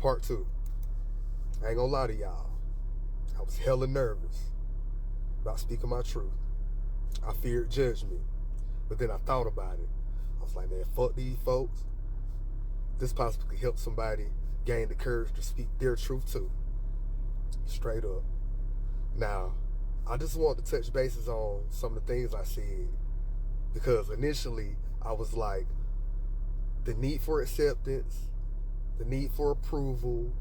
Part two. I ain't gonna lie to y'all. I was hella nervous about speaking my truth. I feared judgment. But then I thought about it. I was like, man, fuck these folks. This possibly could help somebody gain the courage to speak their truth too. Straight up. Now, I just want to touch bases on some of the things I said. Because initially, I was like, the need for acceptance, the need for approval,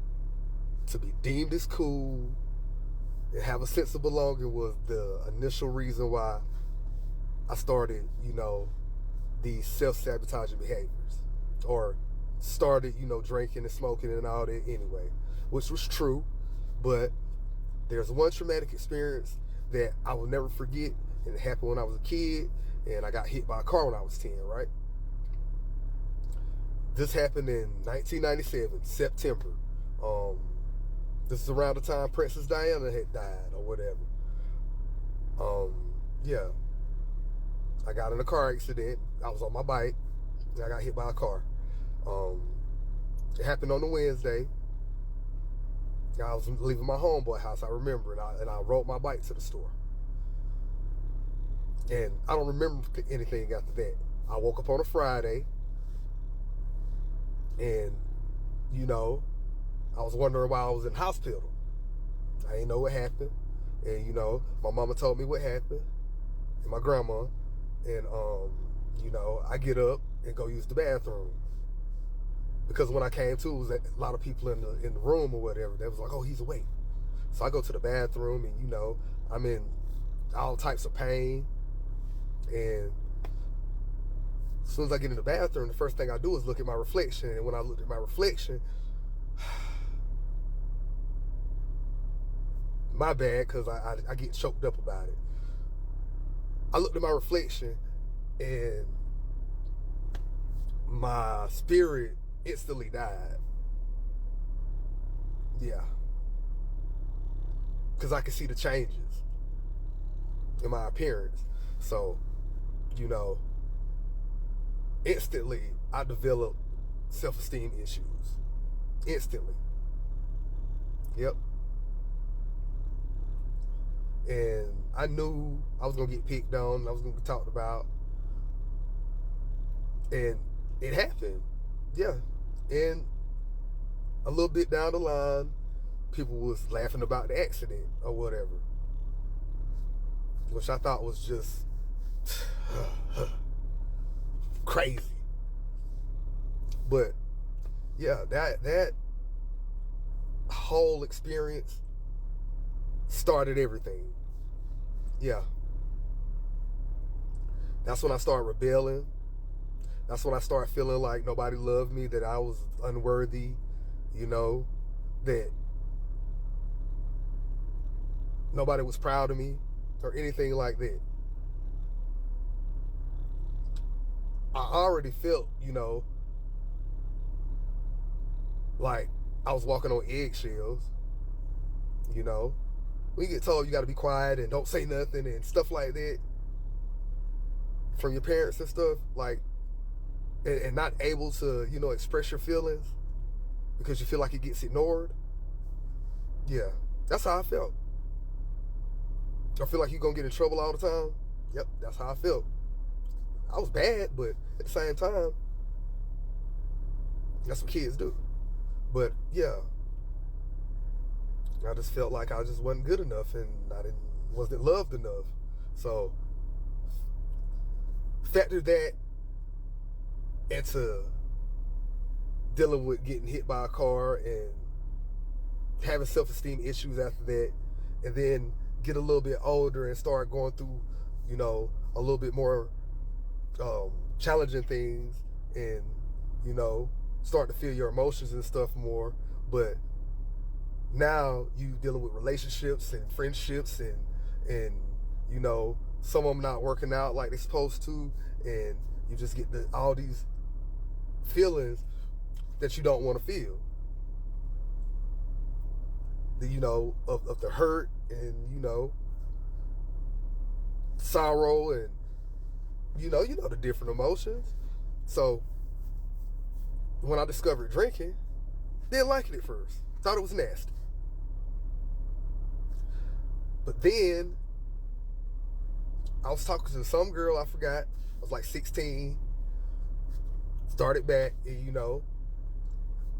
to be deemed as cool, and have a sense of belonging was the initial reason why I started, these self-sabotaging behaviors. Or started, drinking and smoking and all that anyway. Which was true, but there's one traumatic experience that I will never forget, and it happened when I was a kid, and I got hit by a car when I was 10, right? This happened in 1997, September. This is around the time Princess Diana had died or whatever. Yeah. I got in a car accident. I was on my bike, and I got hit by a car. It happened on a Wednesday. I was leaving my homeboy house, I remember, and I rode my bike to the store. And I don't remember anything after that. I woke up on a Friday, and, I was wondering why I was in hospital. I didn't know what happened. And, my mama told me what happened, and my grandma. And, I get up and go use the bathroom. Because when I came to, it was a lot of people in the room or whatever. They was like, oh, he's awake. So I go to the bathroom, and, I'm in all types of pain. And as soon as I get in the bathroom, the first thing I do is look at my reflection. And when I looked at my reflection, my bad, because I get choked up about it. I looked at my reflection, and my spirit instantly died. Yeah. Because I could see the changes in my appearance. So, instantly I developed self-esteem issues. Instantly. Yep. And I knew I was going to get picked on. I was going to be talked about. And it happened. Yeah. And a little bit down the line, people was laughing about the accident or whatever. Which I thought was just crazy. But yeah, that whole experience started everything. Yeah. That's when I started rebelling. That's when I started feeling like nobody loved me, that I was unworthy, that nobody was proud of me or anything like that. I already felt, like I was walking on eggshells, When you get told you got to be quiet and don't say nothing and stuff like that from your parents and stuff, like, and not able to, express your feelings because you feel like it gets ignored. Yeah, that's how I felt. I feel like you're going to get in trouble all the time. Yep, that's how I felt. I was bad, but at the same time, that's what kids do. But yeah, I just felt like I just wasn't good enough, and I wasn't loved enough. So factor that into dealing with getting hit by a car and having self-esteem issues after that, and then get a little bit older and start going through, a little bit more challenging things, and, start to feel your emotions and stuff more. But now you dealing with relationships and friendships, and some of them not working out like they're supposed to, and you just get all these feelings that you don't want to feel. Of the hurt and, sorrow, and, the different emotions. So when I discovered drinking, Didn't like it at first. Thought it was nasty. But then I was talking to some girl, I forgot. I was like 16. Started back, and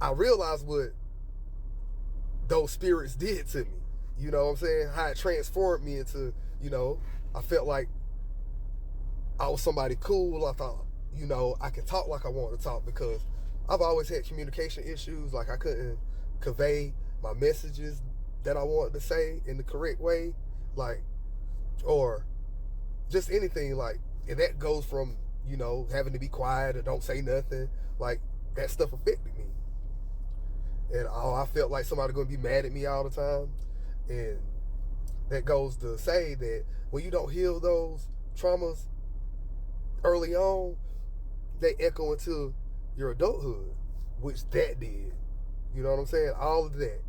I realized what those spirits did to me. You know what I'm saying? How it transformed me into, I felt like I was somebody cool. I thought, I could talk like I wanted to talk, because I've always had communication issues. Like, I couldn't convey my messages that I wanted to say in the correct way, like, or just anything, like, and that goes from, having to be quiet or don't say nothing. Like, that stuff affected me. And I felt like somebody going to be mad at me all the time. And that goes to say that when you don't heal those traumas early on, they echo into your adulthood, which that did. You know what I'm saying? All of that.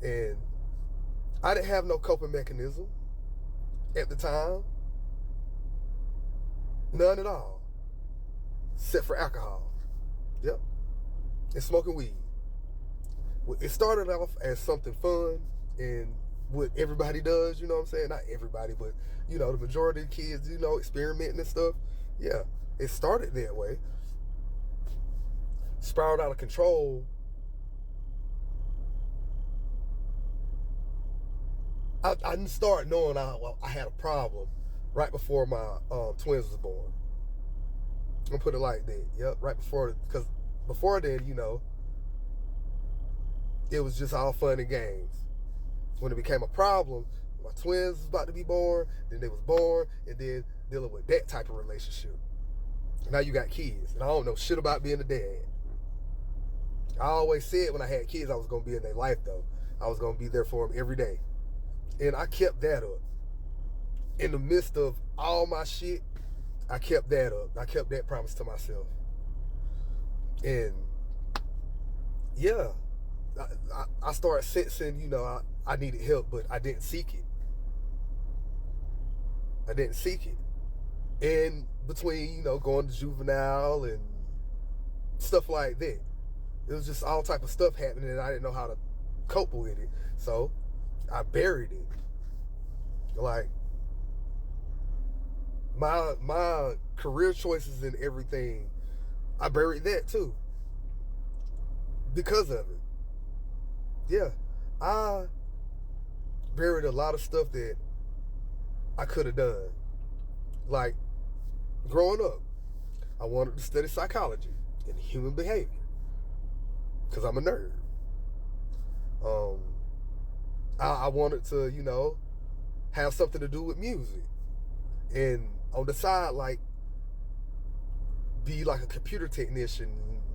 And I didn't have no coping mechanism at the time. None at all. Except for alcohol. Yep. And smoking weed. It started off as something fun and what everybody does, you know what I'm saying? Not everybody, but, the majority of the kids, experimenting and stuff. Yeah, it started that way. Spiraled out of control. I didn't start knowing I had a problem right before my twins was born. I'm gonna put it like that. Yep, right before, because before then, it was just all fun and games. When it became a problem, my twins was about to be born, then they was born, and then dealing with that type of relationship. Now you got kids, and I don't know shit about being a dad. I always said when I had kids, I was gonna be in their life, though. I was gonna be there for them every day. And I kept that up. In the midst of all my shit, I kept that up. I kept that promise to myself. And yeah, I started sensing, I needed help, but I didn't seek it. I didn't seek it. And between, going to juvenile and stuff like that, it was just all type of stuff happening, and I didn't know how to cope with it. So I buried it. Like, my career choices and everything, I buried that too. Because of it. Yeah. I buried a lot of stuff that I could have done. Like, growing up, I wanted to study psychology and human behavior, because I'm a nerd. I wanted to, have something to do with music. And on the side, like, be like a computer technician,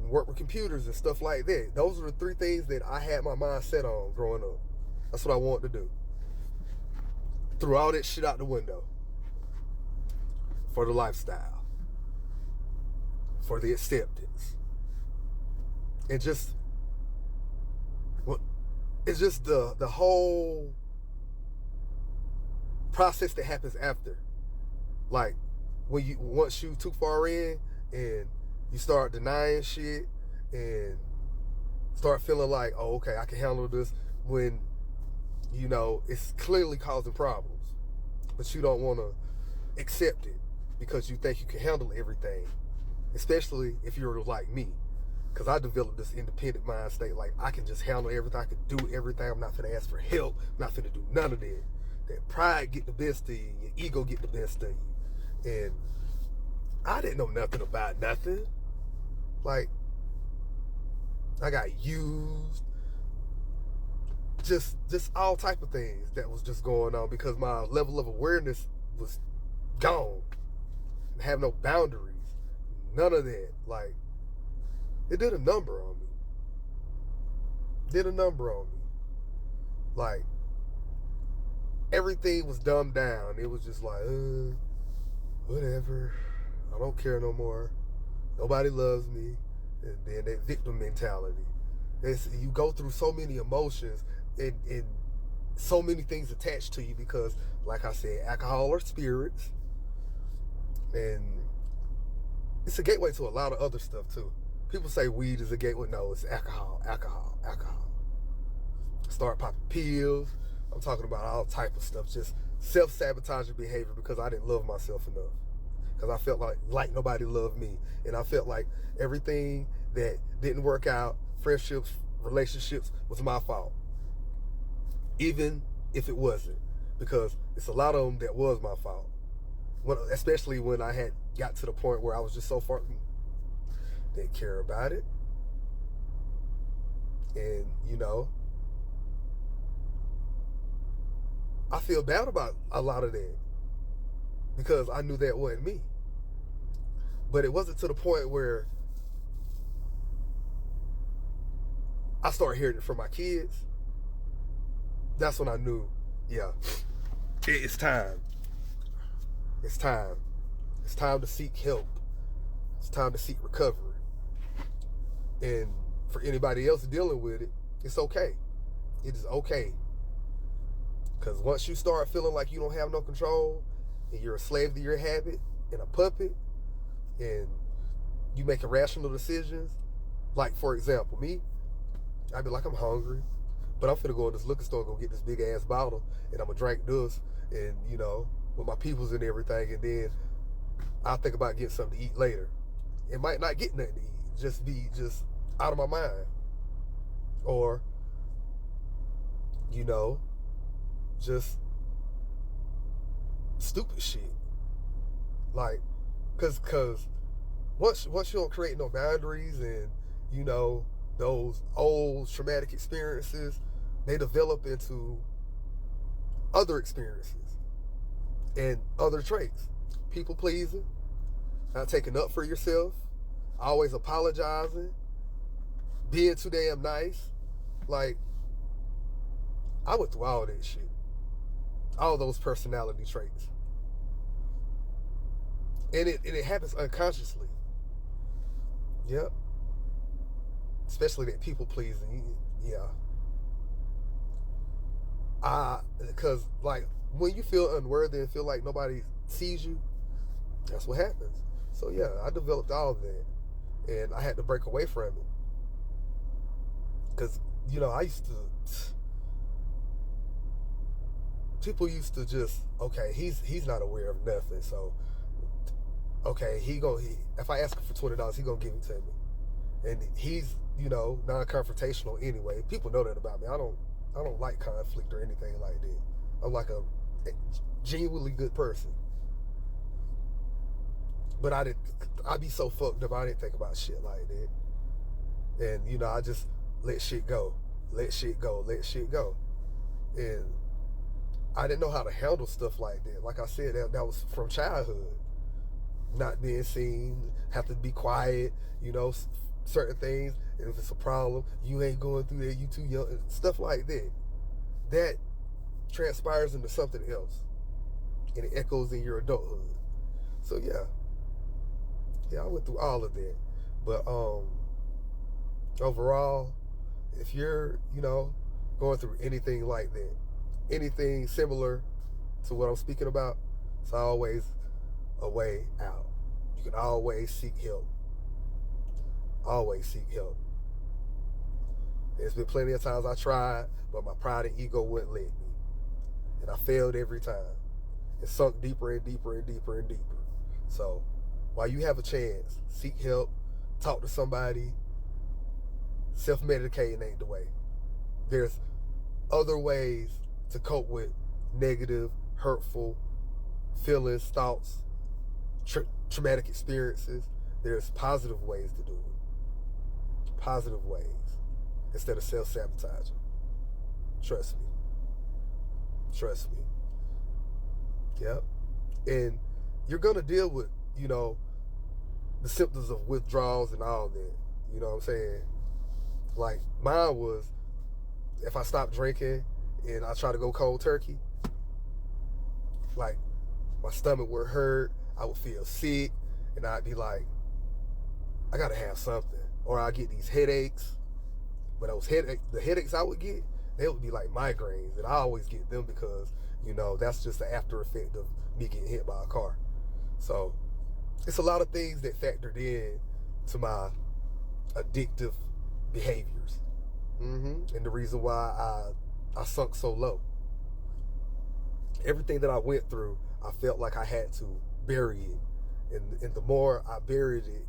work with computers and stuff like that. Those are the three things that I had my mind set on growing up. That's what I wanted to do. Threw all that shit out the window for the lifestyle, for the acceptance. And just, it's just the whole process that happens after. Like, once you too far in and you start denying shit and start feeling like, oh, okay, I can handle this, when it's clearly causing problems, but you don't want to accept it because you think you can handle everything, especially if you're like me, because I developed this independent mind state. Like, I can just handle everything, I can do everything, I'm not finna ask for help, I'm not finna do none of that. That pride get the best of you, your ego get the best of you. And I didn't know nothing about nothing. Like, I got used, just all type of things that was just going on, because my level of awareness was gone. I have no boundaries, none of that. Like, it did a number on me. Like, everything was dumbed down. It was just like, whatever, I don't care no more, nobody loves me. And then that victim mentality. You go through so many emotions and so many things attached to you, because, like I said, alcohol or spirits, and it's a gateway to a lot of other stuff too. People say weed is a gateway. No, it's alcohol. start popping pills. I'm talking about all type of stuff, just self-sabotaging behavior because I didn't love myself enough. Because I felt like nobody loved me. And I felt like everything that didn't work out, friendships, relationships, was my fault. Even if it wasn't. Because it's a lot of them that was my fault. Especially when I had got to the point where I was just so far, didn't care about it. And, you know, I feel bad about a lot of that because I knew that wasn't me. But it wasn't to the point where I started hearing it from my kids. That's when I knew, yeah, it's time. It's time. It's time to seek help. It's time to seek recovery. And for anybody else dealing with it, it's okay. It is okay. Because once you start feeling like you don't have no control and you're a slave to your habit and a puppet and you make irrational decisions, like for example, me, I'd be like, I'm hungry, but I'm finna go in this liquor store and go get this big ass bottle and I'm gonna drink this and, you know, with my peoples and everything, and then I'll think about getting something to eat later. It might not get nothing to eat, just be out of my mind. Or, you know, just stupid shit. Like, cause once you don't create no boundaries and, you know, those old traumatic experiences, they develop into other experiences and other traits. People pleasing, not taking up for yourself, always apologizing, being too damn nice. Like, I went through all that shit. All those personality traits. And it happens unconsciously. Yep. Especially that people pleasing. Yeah. Because, like, when you feel unworthy and feel like nobody sees you, that's what happens. So, yeah, I developed all of that. And I had to break away from it. Because, you know, people used to just, okay, he's not aware of nothing, so okay, if I ask him for $20, he gonna give it to me. And he's, you know, non-confrontational anyway. People know that about me. I don't like conflict or anything like that. I'm like a genuinely good person. But I'd be so fucked up I didn't think about shit like that. And, you know, I just let shit go. Let shit go. And I didn't know how to handle stuff like that. Like I said, that was from childhood. Not being seen, have to be quiet, you know, certain things. If it's a problem, you ain't going through that, you too young, stuff like that. That transpires into something else. And it echoes in your adulthood. So yeah, I went through all of that. But overall, if you're, you know, going through anything like that, anything similar to what I'm speaking about, it's always a way out. You can always seek help. Always seek help. There's been plenty of times I tried, but my pride and ego wouldn't let me. And I failed every time. It sunk deeper and deeper and deeper and deeper. So while you have a chance, seek help, talk to somebody. Self-medicating ain't the way. There's other ways to cope with negative, hurtful feelings, thoughts, traumatic experiences. There's positive ways to do it. Positive ways. Instead of self-sabotaging. Trust me. Trust me. Yep. And you're going to deal with, you know, the symptoms of withdrawals and all that. You know what I'm saying? Like, mine was, if I stopped drinking and I try to go cold turkey, like, my stomach would hurt, I would feel sick, and I'd be like, I gotta have something. Or I'd get these headaches. But the headaches I would get, they would be like migraines. And I always get them because, you know, that's just the after effect of me getting hit by a car. So it's a lot of things that factored in to my addictive behaviors. And the reason why I I sunk so low. Everything that I went through, I felt like I had to bury it. And the more I buried it,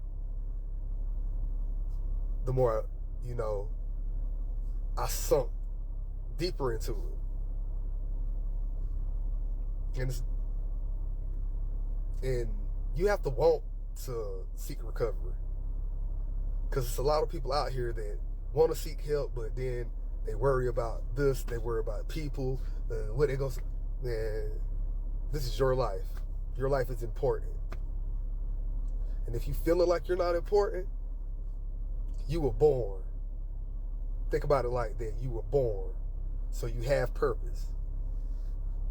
the more, I sunk deeper into it. And you have to want to seek recovery. Because there's a lot of people out here that want to seek help, but then they worry about this, they worry about people, what they go. Man, this is your life. Your life is important. And if you feeling like you're not important, you were born. Think about it like that. You were born. So you have purpose.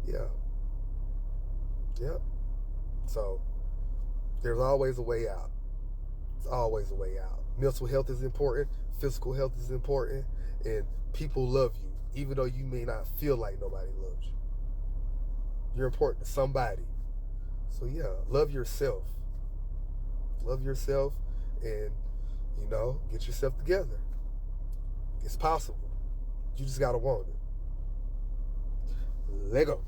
Yeah. Yep. So there's always a way out. There's always a way out. Mental health is important. Physical health is important. And people love you, even though you may not feel like nobody loves you. You're important to somebody. So yeah, love yourself. Love yourself and, get yourself together. It's possible. You just gotta want it. Lego.